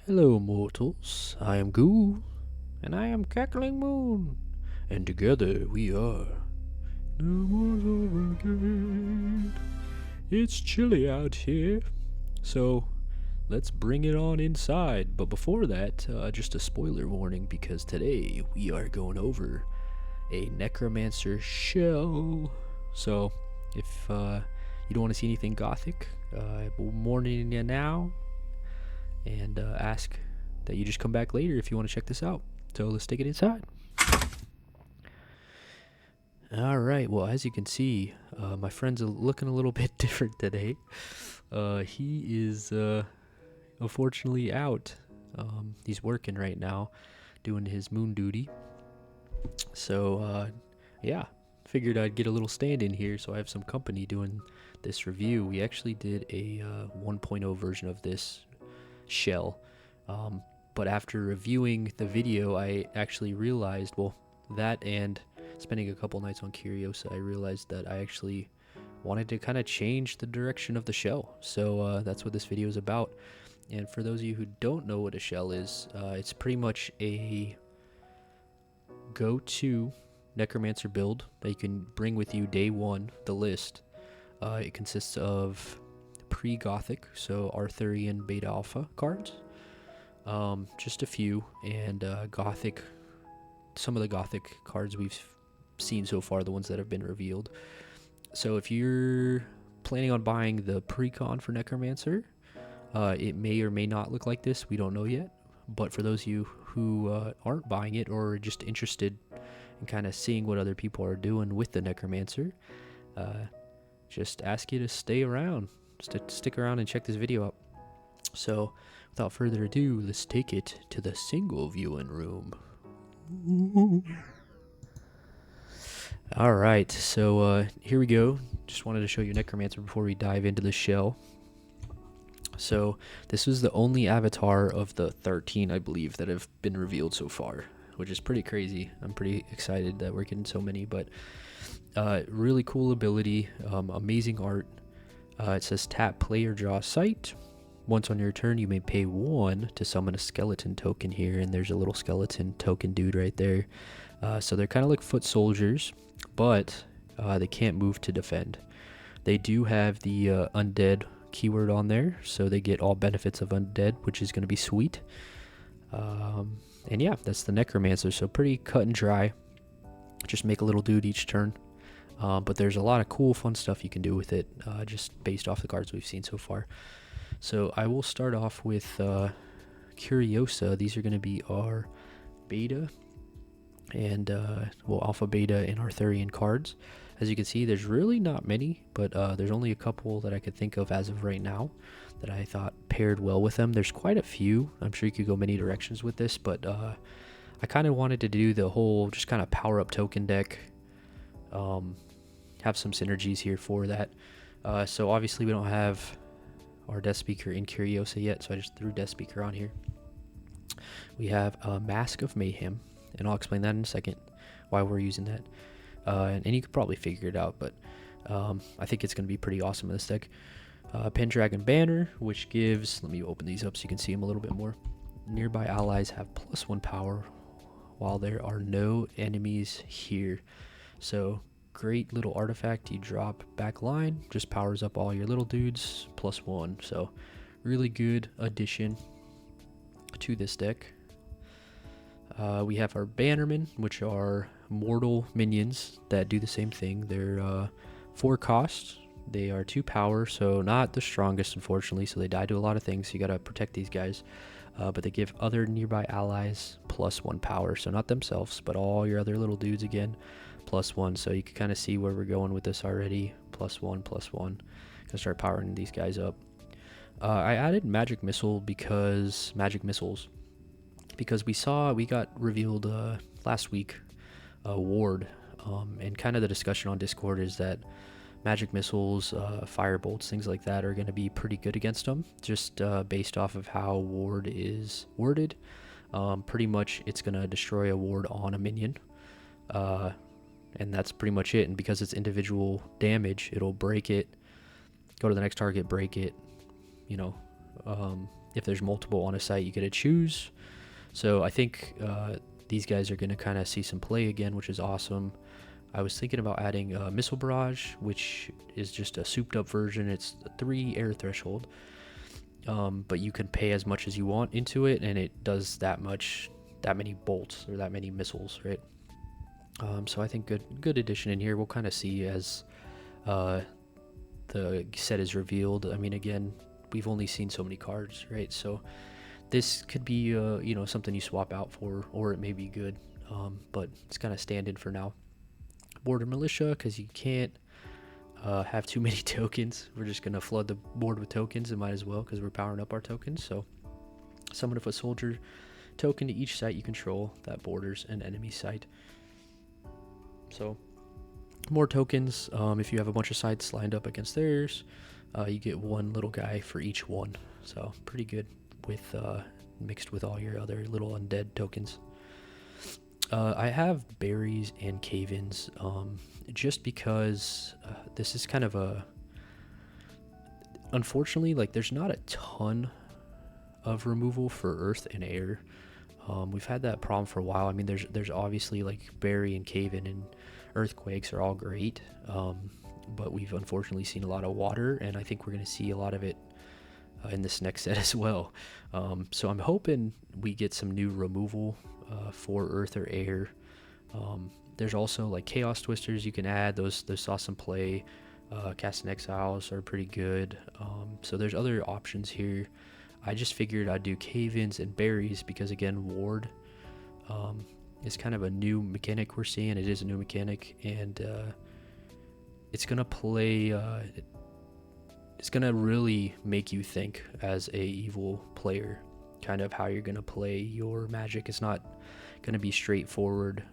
Hello, mortals. I am Ghoul, and I am Cackling Moon, and together we are the Brigade. It's chilly out here, so let's bring it on inside. But before that, just a spoiler warning because today we are going over a Necromancer Shell. So if you don't want to see anything gothic, we're warning you now and ask that you just come back later if you want to check this out. So let's take it inside. All right. Well, as you can see, my friend's looking a little bit different today. He is unfortunately out. He's working right now, doing his moon duty. So yeah, figured I'd get a little stand in here so I have some company doing this review. We actually did a 1.0 version of this shell. But after reviewing the video, I actually realized, well, that and spending a couple nights on Curiosa, I realized that I actually wanted to kind of change the direction of the shell. So that's what this video is about. And for those of you who don't know what a shell is, it's pretty much a go-to Necromancer build that you can bring with you day one, the list. It consists of pre-Gothic, so Arthurian Beta Alpha cards. Just a few, and Gothic, some of the Gothic cards we've seen so far, the ones that have been revealed. So if you're planning on buying the pre-con for Necromancer, it may or may not look like this, we don't know yet. But for those of you who aren't buying it or just interested in kind of seeing what other people are doing with the Necromancer, just ask you to stay around, stick around and check this video out. So without further ado, let's take it to the single viewing room. Alright, so here we go. Just wanted to show you Necromancer before we dive into the shell. So this was the only avatar of the 13, I believe, that have been revealed so far, which is pretty crazy. I'm pretty excited that we're getting so many, but really cool ability, amazing art. It says tap, play, or draw a sight. Once on your turn, you may pay 1 to summon a skeleton token here, and there's a little skeleton token dude right there. So they're kind of like foot soldiers, but they can't move to defend. They do have the undead keyword on there, so they get all benefits of undead, which is going to be sweet. And yeah, that's the Necromancer, so pretty cut and dry. Just make a little dude each turn. But there's a lot of cool, fun stuff you can do with it, just based off the cards we've seen so far. So I will start off with Curiosa. These are going to be our beta and, well, alpha, beta, and Arthurian cards. As you can see, there's really not many, but there's only a couple that I could think of as of right now that I thought paired well with them. There's quite a few. I'm sure you could go many directions with this, but I kind of wanted to do the whole just kind of power-up token deck. Have some synergies here for that. So obviously we don't have our death speaker in Curiosa yet, so I just threw death speaker on here. We have a Mask of Mayhem, and I'll explain that in a second why we're using that. And you could probably figure it out, but I think it's going to be pretty awesome in this deck. Pendragon Banner, which gives, let me open these up so you can see them a little bit more. Nearby allies have +1 power while there are no enemies here. So great little artifact. You drop back line, just powers up all your little dudes +1. So really good addition to this deck. We have our Bannermen, which are mortal minions that do the same thing. They're 4 cost. They are 2 power, so not the strongest, unfortunately. So they die to a lot of things. So you gotta protect these guys. But they give other nearby allies +1 power. So not themselves, but all your other little dudes again. +1, so you can kind of see where we're going with this already. +1, +1. Gonna start powering these guys up. I added magic missiles because we got revealed last week ward, and kind of the discussion on Discord is that magic missiles, fire bolts, things like that are going to be pretty good against them, just based off of how ward is worded. Pretty much it's going to destroy a ward on a minion. And that's pretty much it. And because it's individual damage, it'll break it, go to the next target, break it, If there's multiple on a site, you get to choose. So I think these guys are going to kind of see some play again, which is awesome. I was thinking about adding Missile Barrage, which is just a souped up version. It's 3 air threshold, but you can pay as much as you want into it, and it does that many bolts or that many missiles, right? So I think good addition in here. We'll kind of see as the set is revealed. I mean, again, we've only seen so many cards, right? So this could be you know, something you swap out for, or it may be good, but it's kind of stand-in for now. Border Militia, because you can't have too many tokens. We're just going to flood the board with tokens, and might as well, because we're powering up our tokens. So summon a foot soldier token to each site you control that borders an enemy site. So more tokens. If you have a bunch of sites lined up against theirs, you get 1 little guy for each one. So pretty good with mixed with all your other little undead tokens. I have berries and cave-ins just because this is kind of a, unfortunately, like, there's not a ton of removal for earth and air. We've had that problem for a while. I mean, there's obviously, like, berry and cave-in and earthquakes are all great, but we've unfortunately seen a lot of water, and I think we're going to see a lot of it in this next set as well. So I'm hoping we get some new removal for earth or air. There's also like chaos twisters you can add. Those saw some play. Cast and exiles are pretty good. So there's other options here. I just figured I'd do cave-ins and berries because, again, ward is kind of a new mechanic we're seeing. It is a new mechanic, and it's gonna play it's gonna really make you think as a evil player, kind of how you're gonna play your Magic. It's not gonna be straightforward.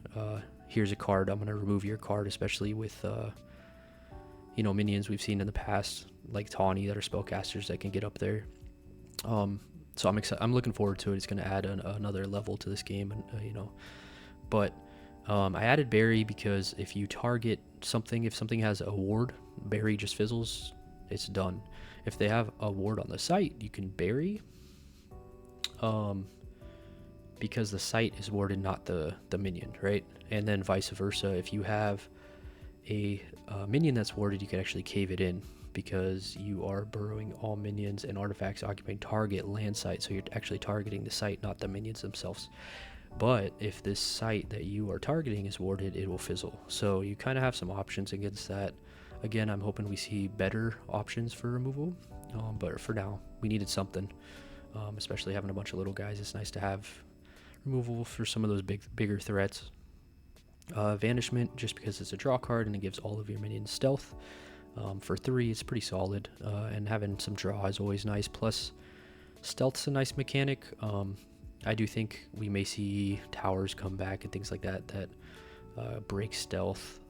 Here's a card, I'm gonna remove your card, especially with you know, minions we've seen in the past, like Tawny, that are spellcasters that can get up there. So I'm excited. I'm looking forward to it. It's gonna add another level to this game, and you know. But I added Berry because if you target something, if something has a ward, Berry just fizzles. It's done. If they have a ward on the site, you can Berry. Because the site is warded, not the minion, right? And then vice versa. If you have a minion that's warded, you can actually cave it in because you are burrowing all minions and artifacts occupying target land site. So you're actually targeting the site, not the minions themselves. But if this site that you are targeting is warded, it will fizzle. So you kind of have some options against that. Again, I'm hoping we see better options for removal. But for now, we needed something. Especially having a bunch of little guys, it's nice to have removal for some of those bigger threats. Vanishment, just because it's a draw card and it gives all of your minions stealth. For 3, it's pretty solid, and having some draw is always nice. Plus, stealth's a nice mechanic. I do think we may see towers come back and things like that break stealth.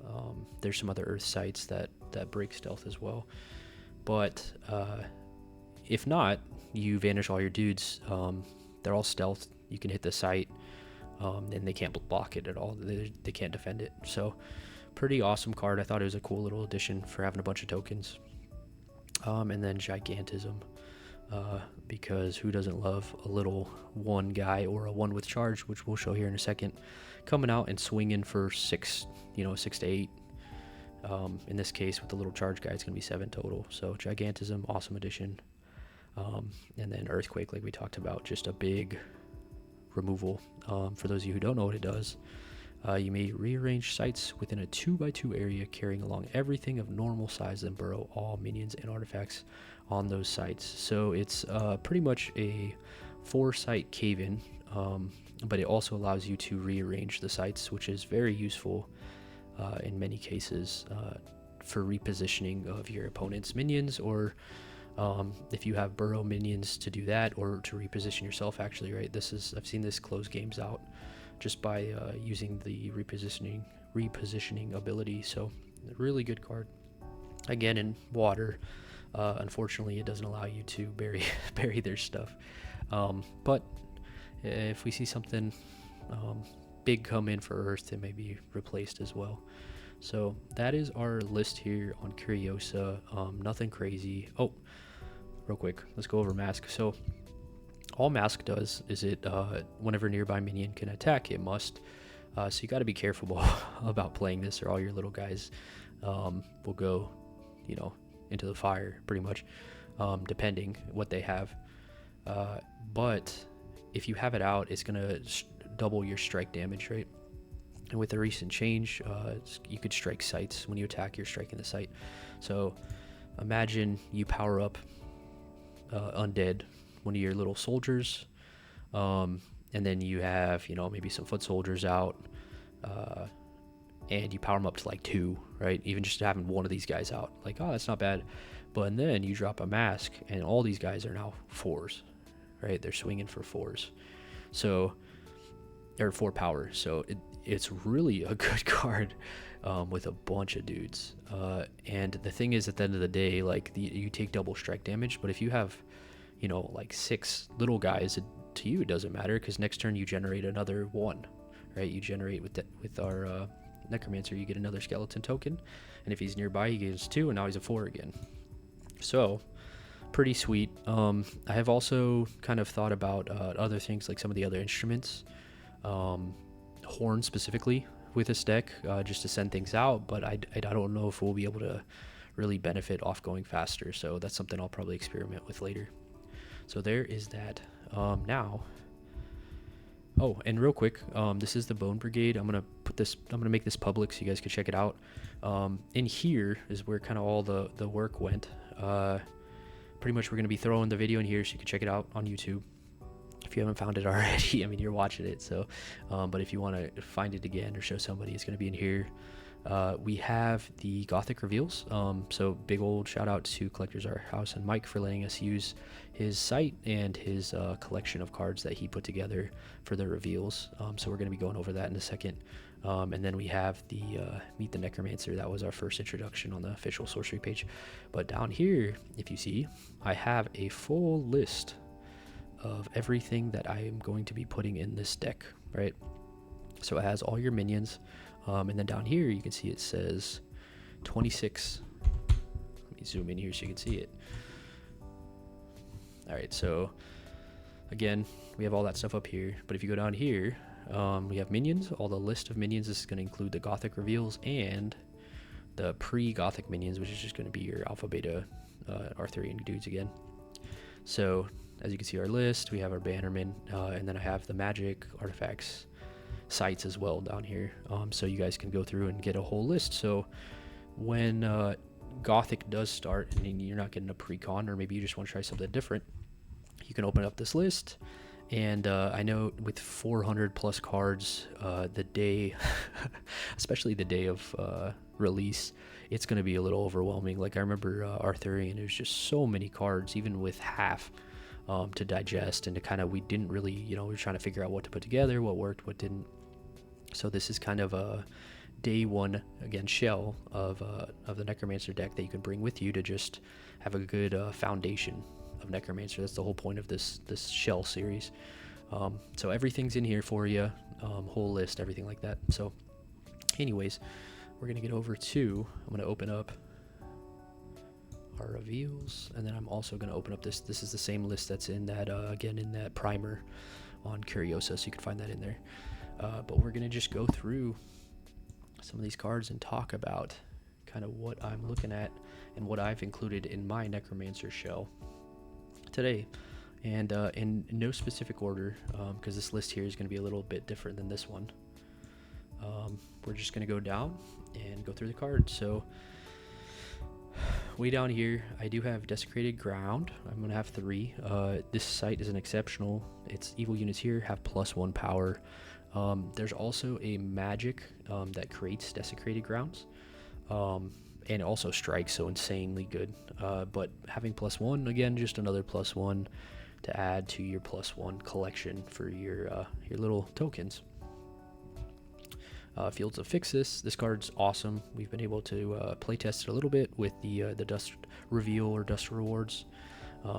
There's some other earth sites that break stealth as well. But if not, you vanish all your dudes. They're all stealth. You can hit the site, and they can't block it at all. They can't defend it. So pretty awesome card. I thought it was a cool little addition for having a bunch of tokens. And then Gigantism, because who doesn't love a little one guy or a one with charge, which we'll show here in a second, coming out and swinging for 6 to 8. In this case, with the little charge guy, it's going to be 7 total. So Gigantism, awesome addition. And then Earthquake, like we talked about, just a big removal. For those of you who don't know what it does, you may rearrange sites within a 2x2 area carrying along everything of normal size and burrow all minions and artifacts on those sites. So it's pretty much a 4-site cave-in, but it also allows you to rearrange the sites, which is very useful in many cases for repositioning of your opponent's minions, or if you have burrow minions to do that, or to reposition yourself, actually, right? I've seen this close games out just by using the repositioning ability. So really good card. Again, in water, unfortunately it doesn't allow you to bury their stuff, but if we see something big come in for earth, it may be replaced as well. So that is our list here on Curiosa. Nothing crazy. Oh, real quick, let's go over mask. So all Mask does is it, whenever nearby minion can attack, it must. So you got to be careful about playing this, or all your little guys will go, you know, into the fire pretty much, depending what they have. But if you have it out, it's gonna double your strike damage, right? And with the recent change, you could strike sites. When you attack, you're striking the site. So imagine you power up undead, one of your little soldiers, and then you have, you know, maybe some foot soldiers out, and you power them up to like 2, right? Even just having one of these guys out, like, oh, that's not bad. But and then you drop a mask, and all these guys are now 4s, right? They're swinging for 4s, so, or 4 power. So it's really a good card with a bunch of dudes. And the thing is, at the end of the day, like, you take double strike damage, but if you have, you know, like 6 little guys, to you it doesn't matter, because next turn you generate another 1, right? You generate with our Necromancer, you get another skeleton token, and if he's nearby, he gives 2, and now he's a 4 again. So pretty sweet. I have also kind of thought about other things, like some of the other instruments, horn specifically with this deck, just to send things out, but I don't know if we'll be able to really benefit off going faster, so that's something I'll probably experiment with later. So there is that. Now, oh, and real quick, this is the Bone Brigade. I'm gonna make this public so you guys can check it out. In here is where kind of all the work went. Pretty much we're gonna be throwing the video in here so you can check it out on YouTube if you haven't found it already. I mean, you're watching it, so but if you want to find it again or show somebody, it's gonna be in here. We have the Gothic reveals, so big old shout out to Collectors Art House and Mike for letting us use his site and his collection of cards that he put together for the reveals. So we're going to be going over that in a second. And then we have the Meet the Necromancer. That was our first introduction on the official Sorcery page. But down here, if you see, I have a full list of everything that I am going to be putting in this deck, right? So it has all your minions. And then down here, you can see it says 26. Let me zoom in here so you can see it. All right, so again, we have all that stuff up here. But if you go down here, we have minions. All the list of minions. This is going to include the Gothic reveals and the pre-Gothic minions, which is just going to be your Alpha, Beta, Arthurian dudes again. So as you can see, our list, we have our Bannermen, and then I have the magic artifacts sites as well down here, so you guys can go through and get a whole list. So when Gothic does start and you're not getting a pre-con, or maybe you just want to try something different, you can open up this list. And I know with 400 plus cards, the day especially the day of release, it's going to be a little overwhelming. Like I remember Arthurian, it was just so many cards, even with half to digest, and to kind of, we didn't really, you know, we were trying to figure out what to put together, what worked, what didn't. So this is kind of a day one, again, shell of the Necromancer deck that you can bring with you to just have a good foundation of Necromancer. That's the whole point of this shell series. So everything's in here for you, whole list, everything like that. So anyways, we're gonna get over to, I'm gonna open up our reveals, and then I'm also gonna open up this is the same list that's in that again in that primer on Curiosa, so you can find that in there. But we're gonna just go through some of these cards and talk about kind of what I'm looking at and what I've included in my Necromancer shell today, and in no specific order, because this list here is going to be a little bit different than this one. We're just going to go down and go through the cards. So way down here, I do have Desecrated Ground. I'm going to have 3. This site is an exceptional. Its evil units here have +1 power. There's also a magic that creates Desecrated Grounds, and also strikes, so insanely good. But having +1, again, just another +1 to add to your +1 collection for your little tokens. Fields of Fixus. This card's awesome. We've been able to playtest it a little bit with the Dust Reveal or Dust Rewards.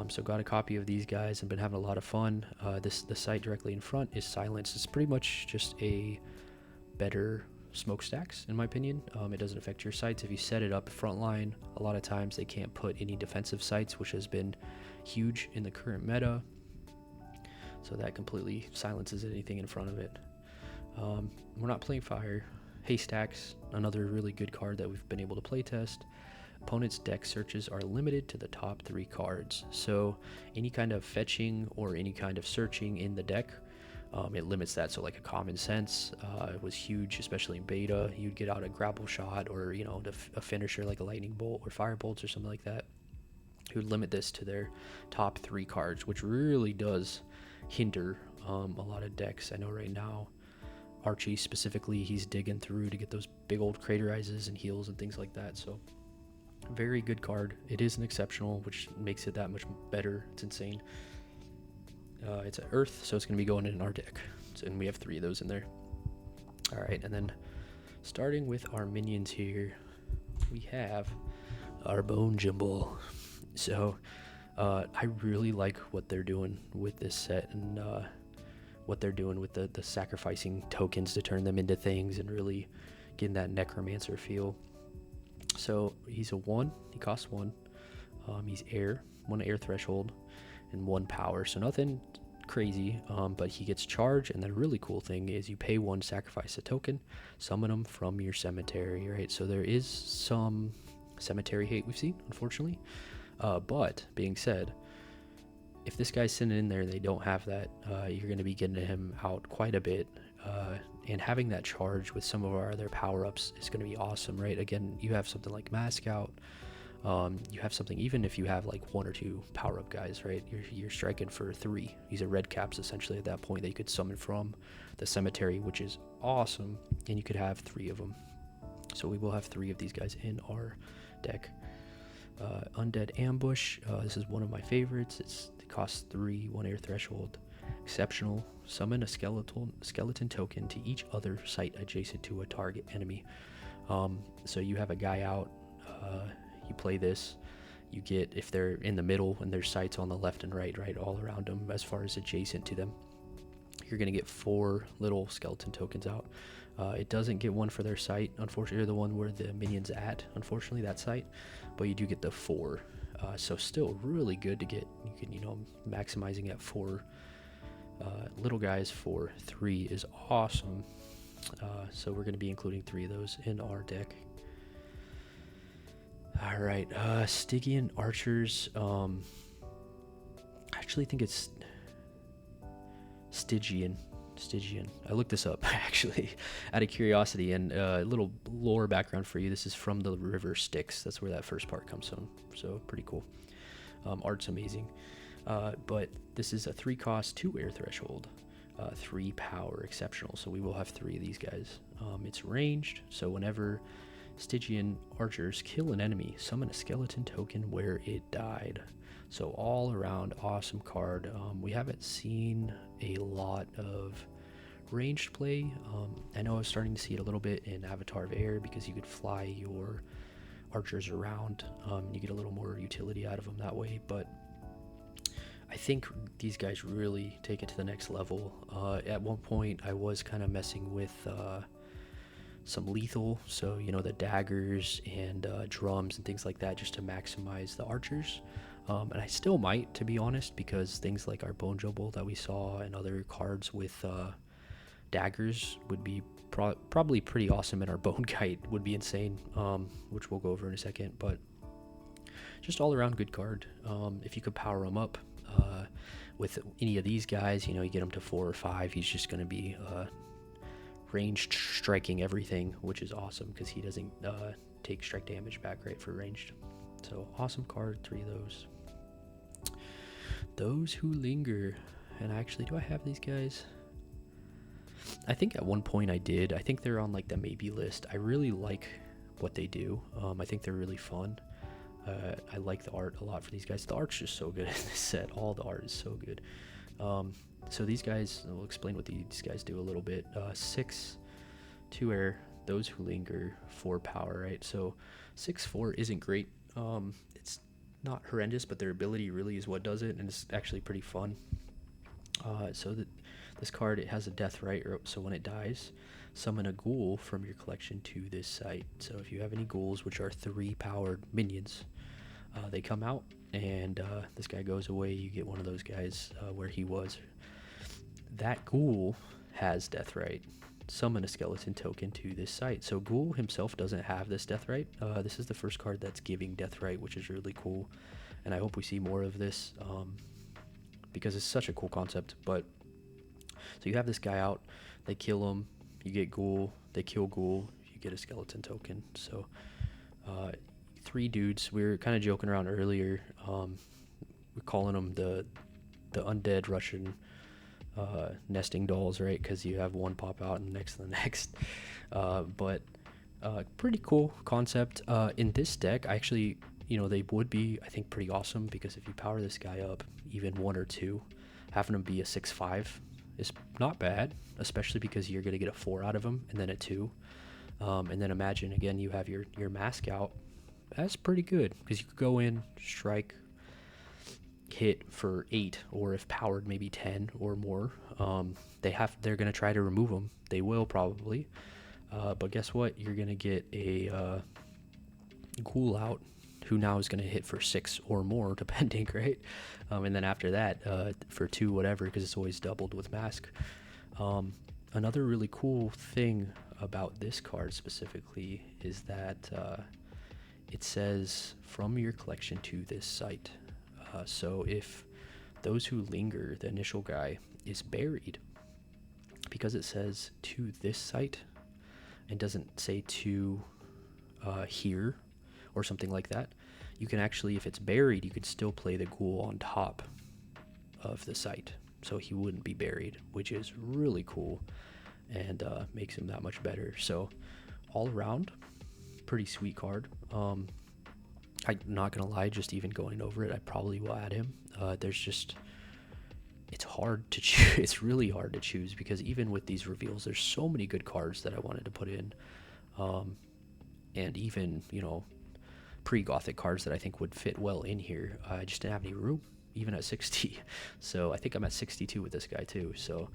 So got a copy of these guys and been having a lot of fun. The site directly in front is Silence. It's pretty much just a better smokestacks, in my opinion. It doesn't affect your sites. If you set it up frontline, a lot of times they can't put any defensive sites, which has been huge in the current meta. so that completely silences anything in front of it. We're not playing fire. Haystacks, another really good card that we've been able to play test. Opponent's deck searches are limited to the top 3 cards, so any kind of fetching or any kind of searching in the deck, it limits that. So like a common sense was huge, especially in beta. You'd get out a grapple shot, or a finisher like a lightning bolt or fire bolts or something like that. It would limit this to their top 3 cards, which really does hinder a lot of decks. I know right now Archie specifically, he's digging through to get those big old craterizes and heals and things like that. So very good card. It is an exceptional, which makes it that much better. It's insane. It's an earth, so it's going to be going in our deck, and we have 3 of those in there. All right, and then starting with our minions here, we have our Bone Jumble. So I really like what they're doing with this set, and what they're doing with the sacrificing tokens to turn them into things and really getting that Necromancer feel. So he's a 1, he costs 1, he's air, 1 air threshold, and 1 power, so nothing crazy, but he gets charge, and the really cool thing is you pay 1, sacrifice a token, summon them from your cemetery, right? So there is some cemetery hate we've seen, unfortunately, but being said, if this guy's sitting in there, they don't have that, you're going to be getting him out quite a bit, and having that charge with some of our other power-ups is going to be awesome, right? Again, you have something like Mask Out, you have something, even if you have like 1 or 2 power-up guys, right? You're striking for 3. These are red caps essentially at that point that you could summon from the cemetery, which is awesome, and you could have 3 of them. So we will have 3 of these guys in our deck. Undead Ambush, this is one of my favorites. It costs 3, 1 air threshold. Exceptional. Summon a skeleton token to each other site adjacent to a target enemy. So you have a guy out, you play this, you get, if they're in the middle and there's sites on the left and right all around them as far as adjacent to them, you're going to get 4 little skeleton tokens out. It doesn't get 1 for their site, unfortunately, or the one where the minion's at, unfortunately, that site, but you do get the 4. So still really good to get. You can, maximizing at 4 little guys for 3 is awesome. So we're going to be including 3 of those in our deck. All right, Stygian Archers. I actually think it's Stygian. I looked this up actually out of curiosity, and a little lore background for you. This is from the river Styx. That's where that first part comes from. So pretty cool. Art's amazing. But this is a 3 cost, 2 air threshold, 3 power, exceptional. So we will have 3 of these guys. It's ranged, so whenever Stygian Archers kill an enemy, summon a skeleton token where it died. So all around awesome card. We haven't seen a lot of ranged play. I know I was starting to see it a little bit in Avatar of Air, because you could fly your archers around. You get a little more utility out of them that way, but I think these guys really take it to the next level. At one point I was kind of messing with some lethal, so the daggers and drums and things like that, just to maximize the archers. And I still might, to be honest, because things like our Bone Jumble that we saw and other cards with daggers would be probably pretty awesome, and our Bone Kite would be insane, which we'll go over in a second. But just all around good card. If you could power them up with any of these guys, you get him to 4 or 5, he's just going to be ranged striking everything, which is awesome because he doesn't take strike damage back, right, for ranged. So awesome card, 3 of those. Those Who Linger. And actually, do I have these guys? I think at one point I did. I think they're on like the maybe list. I really like what they do. I think they're really fun. I like the art a lot for these guys. The art's just so good in this set. All the art is so good. So these guys, we'll explain what these guys do a little bit. 6, 2 air, Those Who Linger, 4 power, right? So 6/4 isn't great. It's not horrendous, but their ability really is what does it, and it's actually pretty fun. So this card, it has a death, right? So when it dies, summon a ghoul from your collection to this site. So if you have any ghouls, which are 3 powered minions, they come out, and this guy goes away. You get one of those guys where he was. that Ghoul has Deathrite. Summon a skeleton token to this site. So Ghoul himself doesn't have this Deathrite. This is the first card that's giving Deathrite, which is really cool. And I hope we see more of this because it's such a cool concept. But so you have this guy out, they kill him, you get Ghoul, they kill Ghoul, you get a skeleton token. So 3 dudes. We were kind of joking around earlier. We're calling them the undead Russian nesting dolls, right? Because you have one pop out and next to the next. But pretty cool concept. In this deck, actually, they would be, I think, pretty awesome because if you power this guy up, even 1 or 2, having him be a 6/5 is not bad, especially because you're going to get a 4 out of him and then a 2. And then imagine, again, you have your mask out. That's pretty good because you could go in, strike, hit for 8, or if powered, maybe 10 or more. They're going to try to remove them. They will probably. But guess what? You're going to get a Ghoul out who now is going to hit for 6 or more, depending, right? And then after that, for 2, whatever, because it's always doubled with mask. Another really cool thing about this card specifically is that it says from your collection to this site. So if those who linger, the initial guy, is buried, because it says to this site and doesn't say to here or something like that, you can actually, if it's buried, you could still play the Ghoul on top of the site. So he wouldn't be buried, which is really cool and makes him that much better. So all around, pretty sweet card. I'm not gonna lie, just even going over it, I probably will add him. It's hard to choose. It's really hard to choose because even with these reveals, there's so many good cards that I wanted to put in, and even pre-Gothic cards that I think would fit well in here. I just didn't have any room, even at 60. So I think I'm at 62 with this guy too. So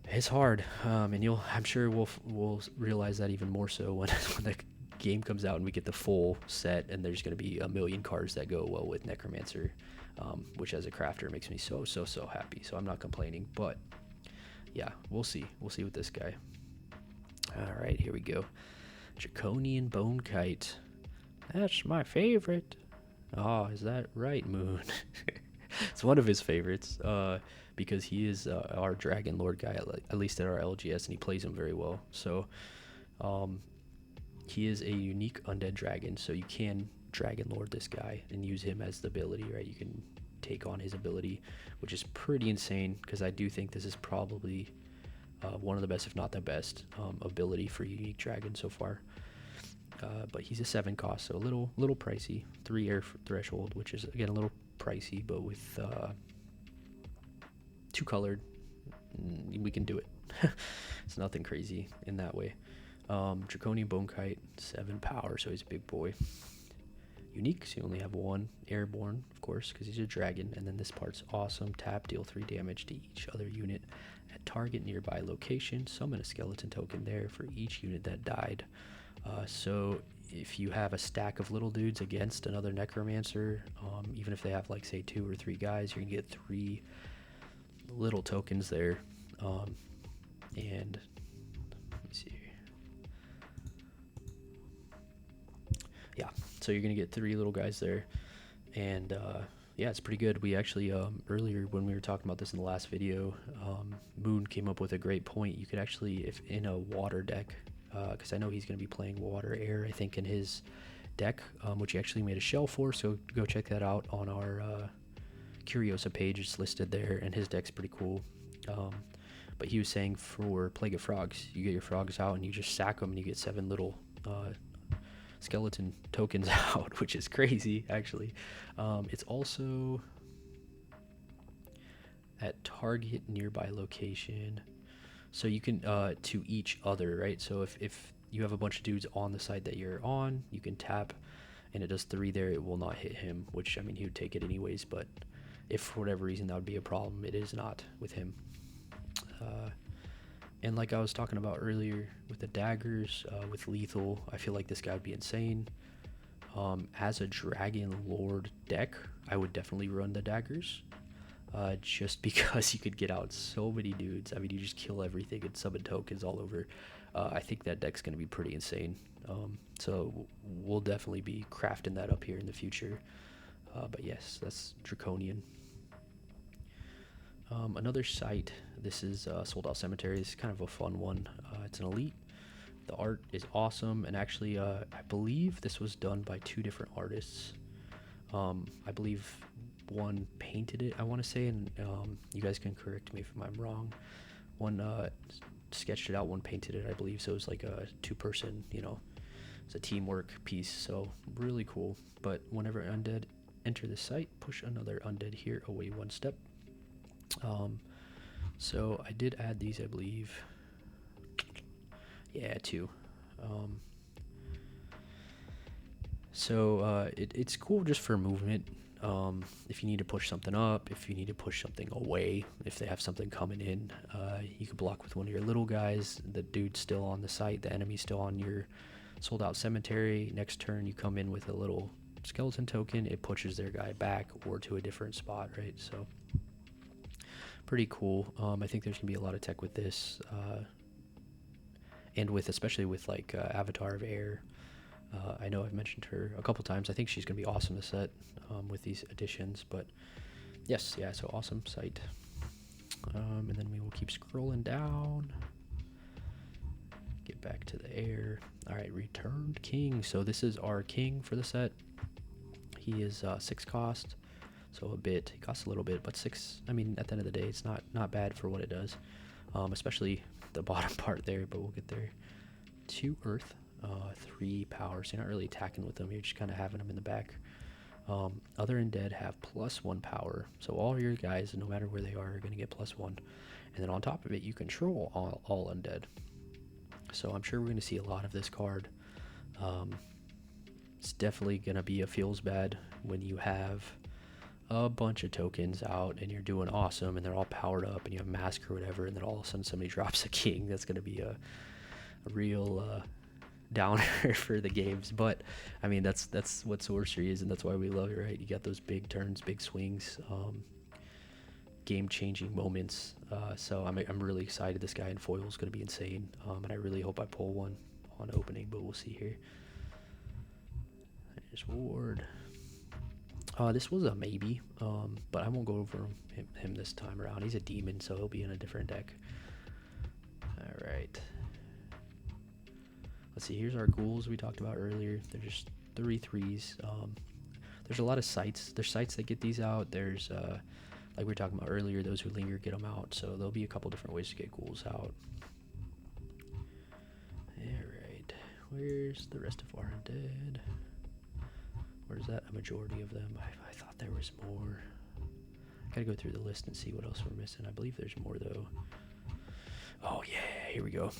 it's hard, and I'm sure we'll realize that even more so when the game comes out and we get the full set, and there's going to be a million cards that go well with Necromancer, which as a crafter makes me so happy. So I'm not complaining, but yeah, we'll see with this guy. All right, here we go. Draconian Bonekite. That's my favorite. Oh, is that right, Moon? It's one of his favorites, because he is our Dragon Lord guy, at least at our LGS, and he plays him very well. So he is a unique undead dragon, so you can Dragon Lord this guy and use him as the ability, right? You can take on his ability, which is pretty insane, because I do think this is probably one of the best, if not the best, ability for unique dragon so far. But he's a 7 cost, so a little pricey. 3 air threshold, which is again a little pricey, but with 2 colored, we can do it. It's nothing crazy in that way. Draconian Bonekite, 7 power, so he's a big boy. Unique, so you only have 1 airborne, of course, because he's a dragon. And then this part's awesome. Tap, deal 3 damage to each other unit at target nearby location. Summon a skeleton token there for each unit that died. So if you have a stack of little dudes against another Necromancer, even if they have, like, say 2 or 3 guys, you're gonna get 3 little tokens there. And let me see. Yeah, so you're gonna get 3 little guys there, and yeah, it's pretty good. We actually earlier when we were talking about this in the last video, Moon came up with a great point. You could actually, if in a water deck, because I know he's going to be playing water air, I think, in his deck, which he actually made a shell for, so go check that out on our Curiosa page. It's listed there, and his deck's pretty cool. But he was saying for Plague of Frogs, you get your frogs out and you just sack them and you get 7 little skeleton tokens out, which is crazy, actually. It's also at target nearby location, so you can to each other, right? So if you have a bunch of dudes on the side that you're on, you can tap and it does 3 there. It will not hit him, which, I mean, he would take it anyways, but if for whatever reason that would be a problem, it is not with him. And like I was talking about earlier with the daggers, with lethal, I feel like this guy would be insane. As a Dragon Lord deck, I would definitely run the daggers. just because you could get out so many dudes. I mean, you just kill everything and summon tokens all over. I think that deck's going to be pretty insane. So we'll definitely be crafting that up here in the future. But yes, that's Draconian. Another site, this is Sold Out Cemetery. This is kind of a fun one. It's an elite. The art is awesome, and actually, I believe this was done by 2 different artists. I believe one painted it, I want to say, and you guys can correct me if I'm wrong. One sketched it out, one painted it, I believe, so it was like a 2-person, you know, it's a teamwork piece, so really cool. But whenever undead enter the site, push another undead here away 1 step. So I did add these, I believe. Yeah, 2. It's cool just for movement. If you need to push something up, if you need to push something away, if they have something coming in, you can block with one of your little guys. The dude's still on the site, the enemy's still on your Sold Out Cemetery. Next turn, you come in with a little skeleton token, it pushes their guy back or to a different spot, right? So pretty cool. I think there's gonna be a lot of tech with this, and with especially with like Avatar of Air. I know I've mentioned her a couple times. I think she's gonna be awesome to set with these additions. But yes, yeah, so awesome site. And then we will keep scrolling down. Get back to the air. All right, Returned King. So this is our king for the set. He is 6 cost, so a bit. He costs a little bit, but 6. I mean, at the end of the day, it's not bad for what it does. Especially the bottom part there, but we'll get there. 2 earth, 3 power. So you're not really attacking with them. You're just kind of having them in the back. Other undead have +1 power, so all your guys, no matter where they are going to get +1. And then on top of it, you control all undead. So I'm sure we're going to see a lot of this card. It's definitely going to be a feels bad when you have a bunch of tokens out and you're doing awesome and they're all powered up and you have mask or whatever, and then all of a sudden somebody drops a king. That's going to be a real downer for the games. But I mean, that's what sorcery is, and that's why we love it, right? You got those big turns, big swings, game-changing moments. So I'm really excited. This guy in foil is going to be insane, and I really hope I pull one on opening, but we'll see here. There's Ward. This was a maybe, but I won't go over him this time around. He's a demon, so he'll be in a different deck. All right. Let's see. Here's our ghouls we talked about earlier. They're just 3/3s. There's a lot of sites. There's sites that get these out. There's like we were talking about earlier, those who linger get them out. So there'll be a couple different ways to get ghouls out. Alright, where's the rest of our undead? Where's that? A majority of them. I thought there was more. Gotta go through the list and see what else we're missing. I believe there's more though. Oh yeah, here we go.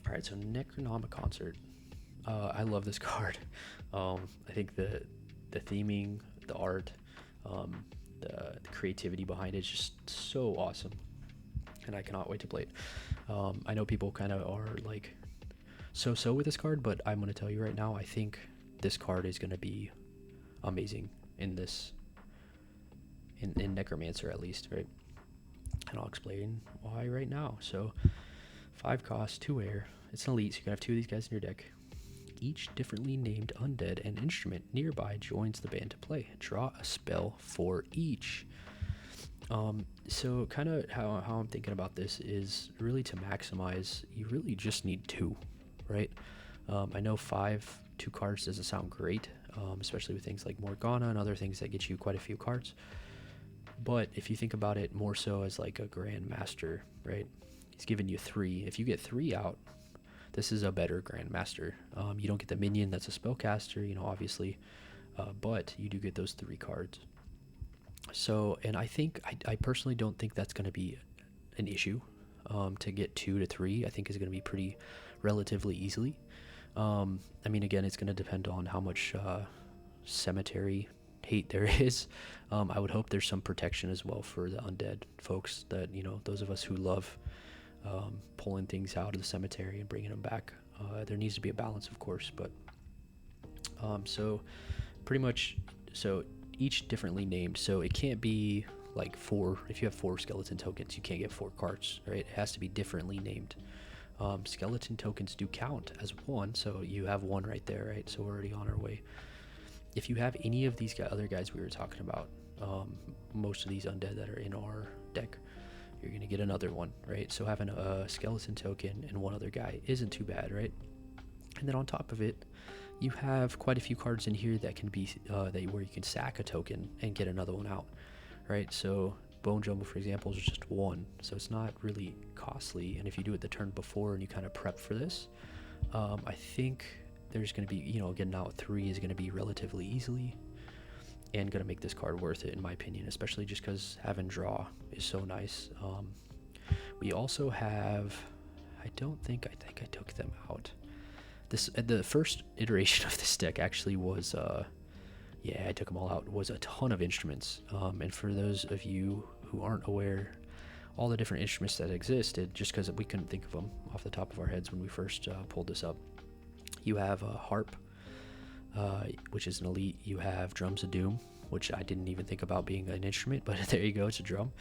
Alright, so Necromancer. I love this card. I think the theming, the art, the creativity behind it is just so awesome, and I cannot wait to play it. I know people kind of are like so with this card, but I'm going to tell you right now, I think this card is going to be amazing in this, in Necromancer at least, right? And I'll explain why right now. So 5 cost, 2 air. It's an elite, so you're going to have 2 of these guys in your deck. Each differently named undead and instrument nearby joins the band to play. Draw a spell for each. So kind of how I'm thinking about this is really to maximize, you really just need 2, right? I know 2 cards doesn't sound great, especially with things like Morgana and other things that get you quite a few cards. But if you think about it more so as like a Grandmaster, right? He's giving you 3. If you get 3 out, this is a better Grandmaster. You don't get the minion that's a spellcaster, you know, obviously, but you do get those 3 cards. So, and I think, I personally don't think that's going to be an issue. To get 2 to 3, I think is going to be pretty relatively easily. I mean, again, it's going to depend on how much cemetery hate there is. I would hope there's some protection as well for the undead folks, that, you know, those of us who love pulling things out of the cemetery and bringing them back. There needs to be a balance, of course, but so pretty much, so each differently named, so it can't be like 4. If you have 4 skeleton tokens, you can't get 4 cards, right? It has to be differently named. Skeleton tokens do count as 1, so you have 1 right there, right? So we're already on our way. If you have any of these other guys we were talking about, most of these undead that are in our deck, you're going to get another one, right? So having a skeleton token and 1 other guy isn't too bad, right? And then on top of it, you have quite a few cards in here that can be where you can sack a token and get another one out, right? So Bone Jumble, for example, is just 1, so it's not really costly. And if you do it the turn before and you kind of prep for this, I think there's going to be, getting out 3 is going to be relatively easily and going to make this card worth it, in my opinion, especially just because having draw is so nice. We also have, I think I took them out. The first iteration of this deck actually was, yeah, I took them all out, was a ton of instruments. And for those of you who aren't aware, all the different instruments that existed, just because we couldn't think of them off the top of our heads when we first pulled this up. You have a harp, which is an elite. You have drums of doom, which I didn't even think about being an instrument, but there you go, it's a drum.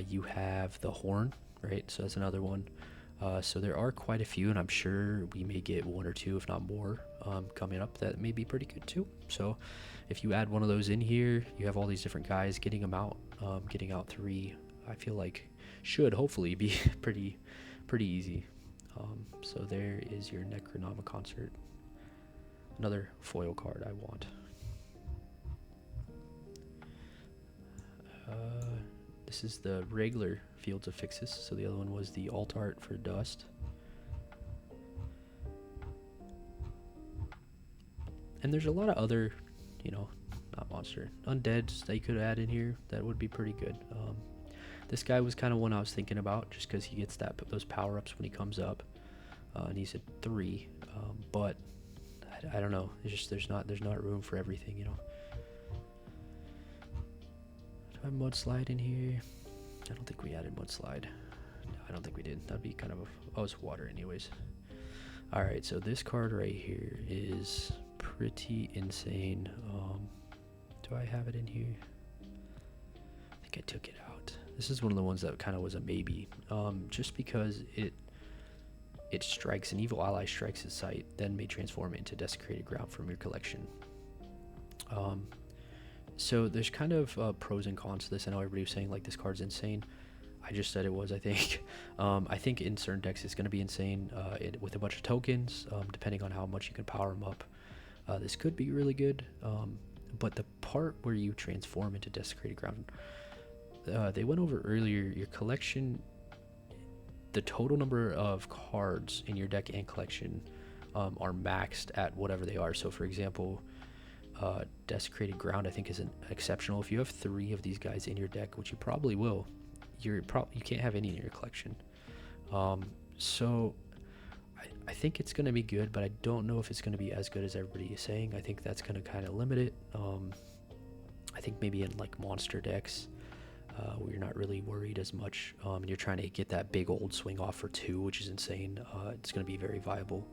You have the horn, right? So that's another one. So there are quite a few, and I'm sure we may get 1 or 2, if not more, coming up that may be pretty good too. So if you add one of those in here, you have all these different guys. Getting them out, getting out 3, I feel like should hopefully be pretty easy. So there is your Necromancer. Another foil card I want. This is the regular Fields of Fixus, so the other one was the alt art for Dust. And there's a lot of other, not monster, undeads that you could add in here that would be pretty good. This guy was kind of one I was thinking about, just because he gets those power-ups when he comes up, and he's at 3. But I don't know. It's just there's not room for everything, Do I have Mudslide in here? I don't think we added Mudslide. No, I don't think we did. That'd be kind of it's water anyways. All right, so this card right here is pretty insane. Do I have it in here? I think I took it out. This is one of the ones that kind of was a maybe, just because it strikes, an evil ally strikes its site, then may transform it into desecrated ground from your collection. So there's kind of pros and cons to this. I know everybody was saying like this card's insane. I just said it was, I think. I think in certain decks it's going to be insane with a bunch of tokens, depending on how much you can power them up. This could be really good, but the part where you transform into desecrated ground, they went over earlier, your collection, the total number of cards in your deck and collection are maxed at whatever they are. So for example, desecrated ground I think is exceptional. If you have 3 of these guys in your deck, which you probably will, you can't have any in your collection. So I think it's going to be good, but I don't know if it's going to be as good as everybody is saying. I think that's going to kind of limit it. I think maybe in like monster decks where you're not really worried as much, and you're trying to get that big old swing off for 2, which is insane, it's going to be very viable.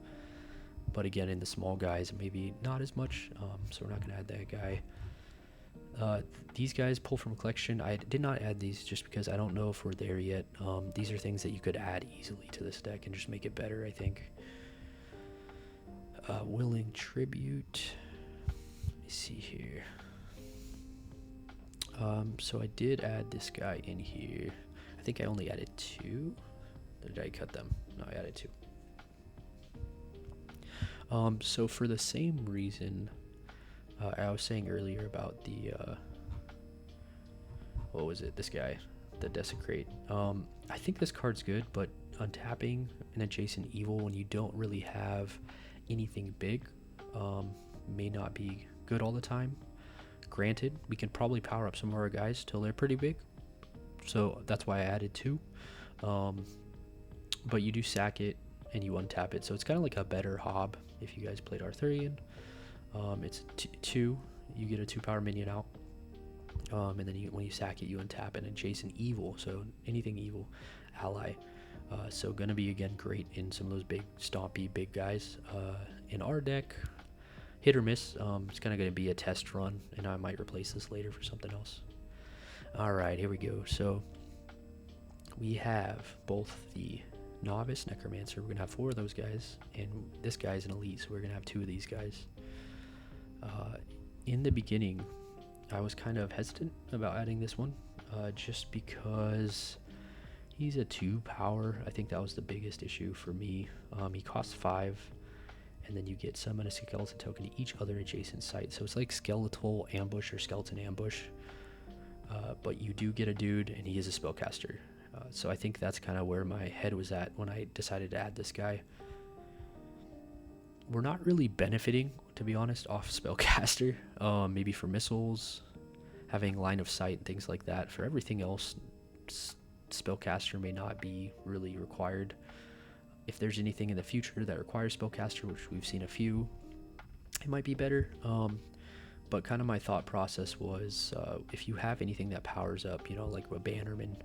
But again, in the small guys, maybe not as much, so we're not going to add that guy. These guys pull from collection. I did not add these just because I don't know if we're there yet. These are things that you could add easily to this deck and just make it better, I think. Willing Tribute. Let me see here. So I did add this guy in here. I think I only added 2. Or did I cut them? No, I added 2. So for the same reason I was saying earlier about the what was it, this guy, the Desecrate, I think this card's good, but untapping an adjacent evil when you don't really have anything big may not be good all the time. Granted, we can probably power up some of our guys till they're pretty big, so that's why I added 2. But you do sack it and you untap it, so it's kind of like a better Hob if you guys played Arthurian. It's 2, you get a 2 power minion out, and then when you sack it, you untap an adjacent evil, so anything evil ally. So gonna be again great in some of those big stompy big guys. In our deck, hit or miss. It's kind of gonna be a test run, and I might replace this later for something else. Alright, here we go. So we have both the novice necromancer. We're gonna have 4 of those guys, and this guy's an elite, so we're gonna have 2 of these guys. In the beginning, I was kind of hesitant about adding this one, just because he's a 2 power. I think that was the biggest issue for me. He costs 5, and then you get summon a skeleton token to each other adjacent site. So it's like skeletal ambush or skeleton ambush, but you do get a dude, and he is a spellcaster. So I think that's kind of where my head was at when I decided to add this guy. We're not really benefiting, to be honest, off spellcaster. Maybe for missiles, having line of sight and things like that. For everything else, spellcaster may not be really required. If there's anything in the future that requires spellcaster, which we've seen a few, it might be better. But kind of my thought process was, if you have anything that powers up, you know, like a bannerman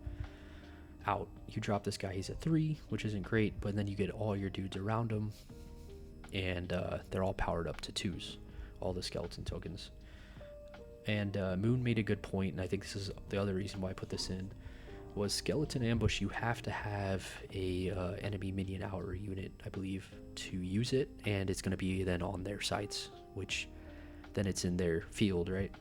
out, you drop this guy, he's a 3, which isn't great, but then you get all your dudes around him, and they're all powered up to 2s, all the skeleton tokens. And Moon made a good point, and I think this is the other reason why I put this in, was skeleton ambush. You have to have a enemy minion hour unit, I believe, to use it, and it's going to be then on their sites, which then it's in their field, right?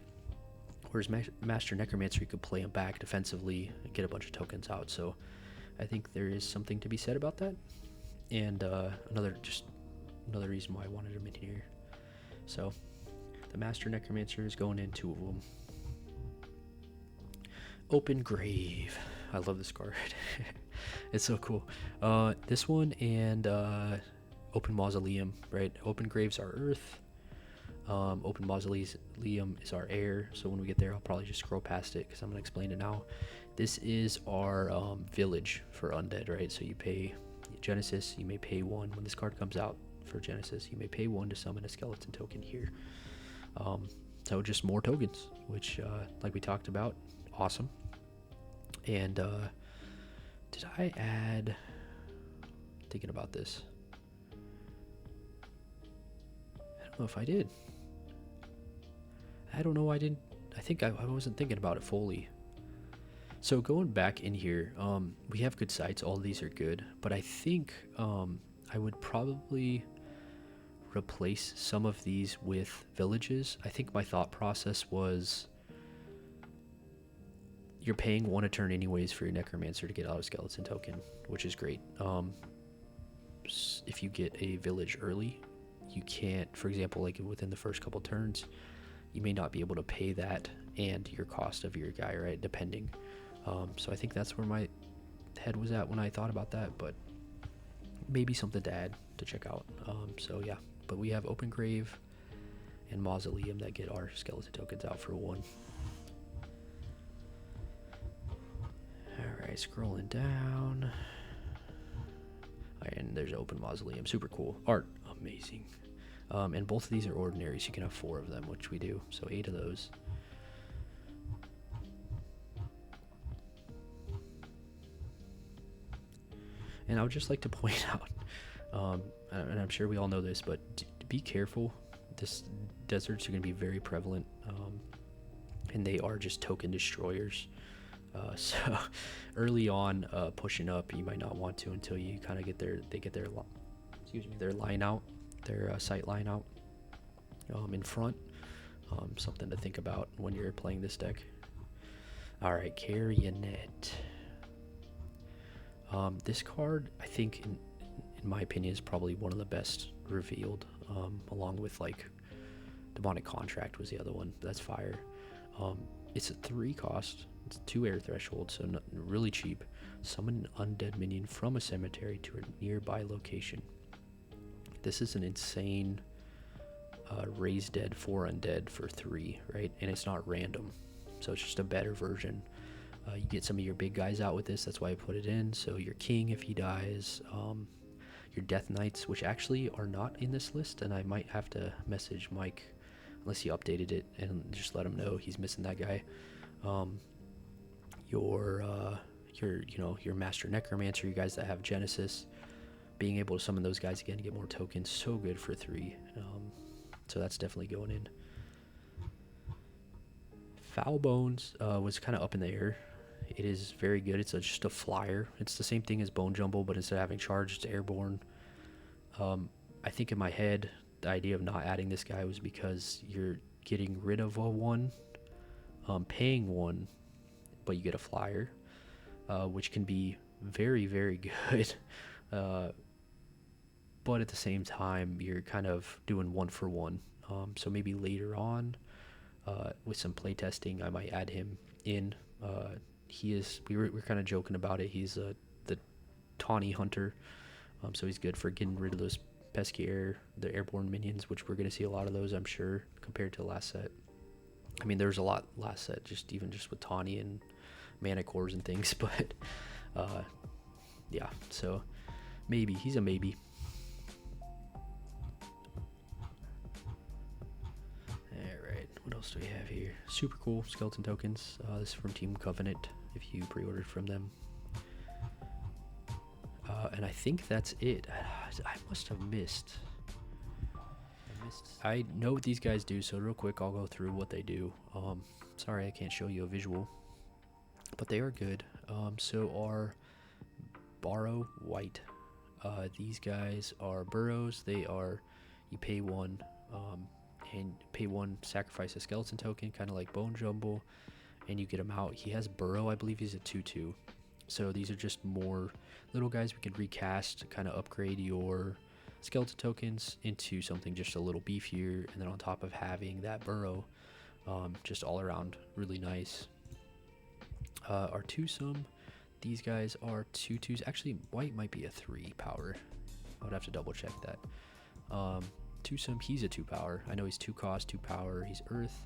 Whereas Master Necromancer, you could play him back defensively and get a bunch of tokens out. So I think there is something to be said about that. And another reason why I wanted him in here. So the Master Necromancer is going in 2 of them. Open Grave. I love this card. It's so cool. This one and Open Mausoleum, right? Open Graves are Earth. Open Mausoleum is our air, so when we get there I'll probably just scroll past it because I'm going to explain it now. This is our village for undead, right? So you pay Genesis, you may pay 1 when this card comes out for Genesis, you may pay 1 to summon a skeleton token here. So just more tokens, which like we talked about, awesome. And did I add, thinking about this, I don't know if I did. I don't know why I didn't. I think I wasn't thinking about it fully. So going back in here, we have good sites. All of these are good, but I think I would probably replace some of these with villages. I think my thought process was, you're paying 1 a turn anyways for your Necromancer to get out a skeleton token, which is great. If you get a village early, you can't, for example, like within the first couple turns, you may not be able to pay that and your cost of your guy, right? Depending. So I think that's where my head was at when I thought about that, but maybe something to add to check out. So yeah, but we have Open Grave and Mausoleum that get our skeleton tokens out for 1. Alright, scrolling down. And there's Open Mausoleum, super cool. Art, amazing. And both of these are ordinary, so you can have 4 of them, which we do. So 8 of those. And I would just like to point out, and I'm sure we all know this, but be careful. This deserts are going to be very prevalent, and they are just token destroyers. So early on, pushing up, you might not want to until you kind of get their their line out, their sight line out in front. Something to think about when you're playing this deck. All right, Carrionet. This card, I think, in my opinion, is probably one of the best revealed, along with like Demonic Contract was the other one. That's fire. It's a 3 cost. It's 2 air threshold, so really cheap. Summon an undead minion from a cemetery to a nearby location. This is an insane raise dead 4 undead for 3, right? And it's not random, so it's just a better version. You get some of your big guys out with this, that's why I put it in. So your king, if he dies, your death knights, which actually are not in this list, and I might have to message Mike unless he updated it and just let him know he's missing that guy. Your Master Necromancer, you guys that have Genesis, being able to summon those guys again to get more tokens, so good for 3. So that's definitely going in. Foul Bones was kind of up in the air. It is very good. It's just a flyer. It's the same thing as Bone Jumble, but instead of having charge, it's airborne. I think in my head, the idea of not adding this guy was because you're getting rid of a 1, paying 1, but you get a flyer, which can be very, very good. But at the same time, you're kind of doing 1 for 1. So maybe later on, with some playtesting, I might add him in. We're kind of joking about it. He's the tawny hunter, so he's good for getting rid of those pesky the airborne minions, which we're going to see a lot of those, I'm sure, compared to the last set. I mean, there was a lot last set, just with tawny and mana cores and things, but yeah, so maybe he's a maybe. What else do we have here? Super cool skeleton tokens. This is from Team Covenant, if you pre-ordered from them. And I think that's it. I must have missed. I know what these guys do, so real quick I'll go through what they do. Sorry I can't show you a visual, but they are good. So our Borrow White. These guys are burrows. They are, you pay 1, and pay 1, sacrifice a skeleton token, kind of like Bone Jumble, and you get him out. He has Burrow, I believe he's a 2/2. So these are just more little guys we can recast to kind of upgrade your skeleton tokens into something just a little beefier, and then on top of having that Burrow, just all around really nice. Our twosome, these guys are 2/2s. Actually, White might be a 3 power. I would have to double check that. Twosome, he's a 2 power. I know he's 2 cost, 2 power. He's Earth.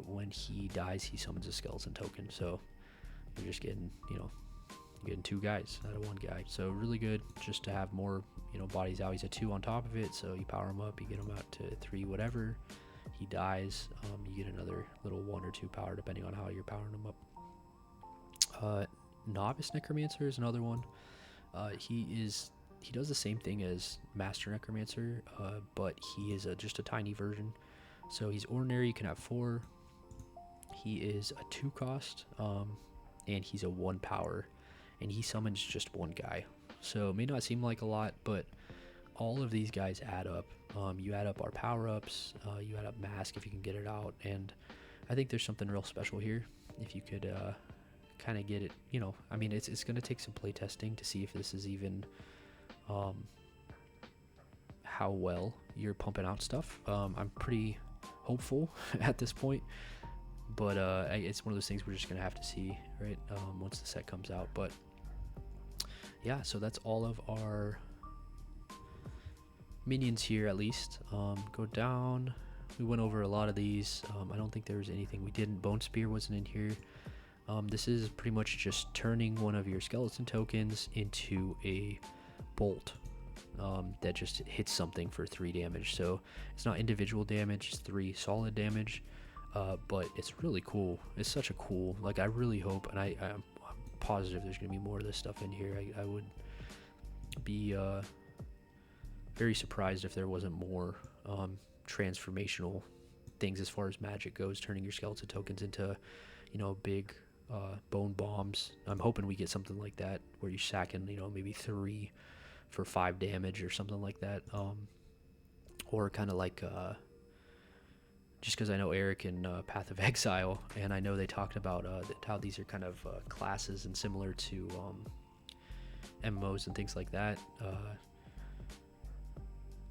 When he dies, he summons a skeleton token. So you're just getting, you're getting 2 guys out of 1 guy. So really good just to have more, bodies out. He's a 2 on top of it. So you power him up, you get him out to 3, whatever. He dies, you get another little 1 or 2 power depending on how you're powering him up. Novice Necromancer is another one. He does the same thing as Master Necromancer, but he is just a tiny version. So he's ordinary, you can have 4. He is a 2 cost, and he's a 1 power, and he summons just 1 guy. So it may not seem like a lot, but all of these guys add up. You add up our power-ups, you add up Mask if you can get it out, and I think there's something real special here. If you could kind of get it, I mean, it's going to take some play testing to see if this is even how well you're pumping out stuff. I'm pretty hopeful at this point, but it's one of those things we're just gonna have to see, right, once the set comes out. But yeah, so that's all of our minions here, at least. Go down, we went over a lot of these. I don't think there was anything we didn't. Bone Spear wasn't in here. This is pretty much just turning one of your skeleton tokens into a bolt that just hits something for 3 damage. So it's not individual damage, it's 3 solid damage, but it's really cool. It's such a cool, like, I really hope, and I'm positive there's gonna be more of this stuff in here. I would be very surprised if there wasn't more transformational things as far as magic goes, turning your skeleton tokens into, big bone bombs. I'm hoping we get something like that where you're sacking, maybe 3 for 5 damage or something like that, or kind of like just because I know Eric in Path of Exile, and I know they talked about how these are kind of classes and similar to MMOs and things like that,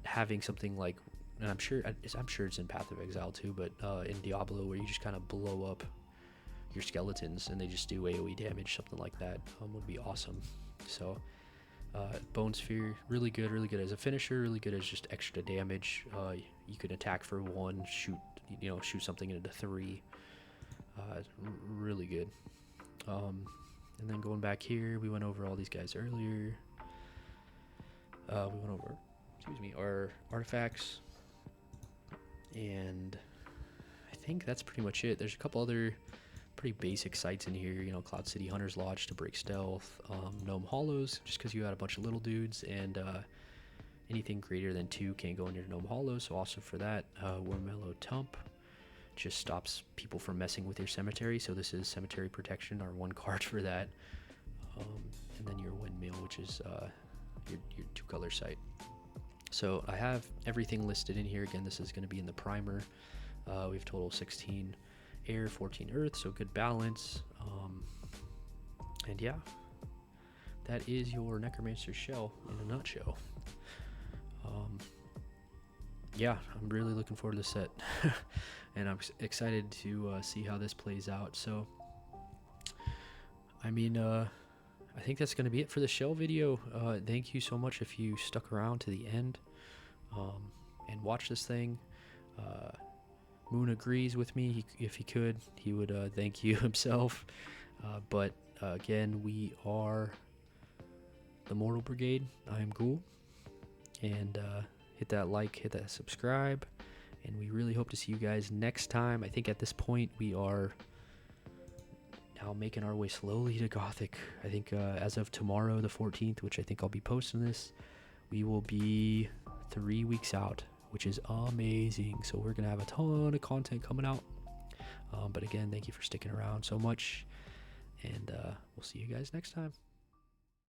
having something like, and I'm sure it's in Path of Exile too, but in Diablo, where you just kind of blow up your skeletons and they just do AoE damage, something like that would be awesome. So Bone Sphere, really good as a finisher, really good as just extra damage. You can attack for 1, shoot something into 3. Really good. And then going back here, we went over all these guys earlier. We went over, our artifacts, and I think that's pretty much it. There's a couple other pretty basic sites in here, Cloud City Hunter's Lodge to break stealth, Gnome Hollows, just because you had a bunch of little dudes, and anything greater than 2 can't go into Gnome Hollows, so also for that. Wormello Tump, just stops people from messing with your cemetery. So this is cemetery protection, our 1 card for that. And then your windmill, which is your 2-color site. So I have everything listed in here. Again, this is going to be in the primer. We have total 16 air, 14 earth, so good balance. And yeah, that is your Necromancer shell in a nutshell. Yeah, I'm really looking forward to the set. And I'm excited to see how this plays out. So I mean, I think that's going to be it for the shell video. Thank you so much if you stuck around to the end and watched this thing. Moon agrees with me. If he could, he would thank you himself. But again, we are the Mortal Brigade. I am Ghoul. And hit that like, hit that subscribe. And we really hope to see you guys next time. I think at this point we are now making our way slowly to Gothic. I think as of tomorrow, the 14th, which I think I'll be posting this, we will be 3 weeks out, which is amazing. So we're gonna have a ton of content coming out. But again, thank you for sticking around so much, and we'll see you guys next time.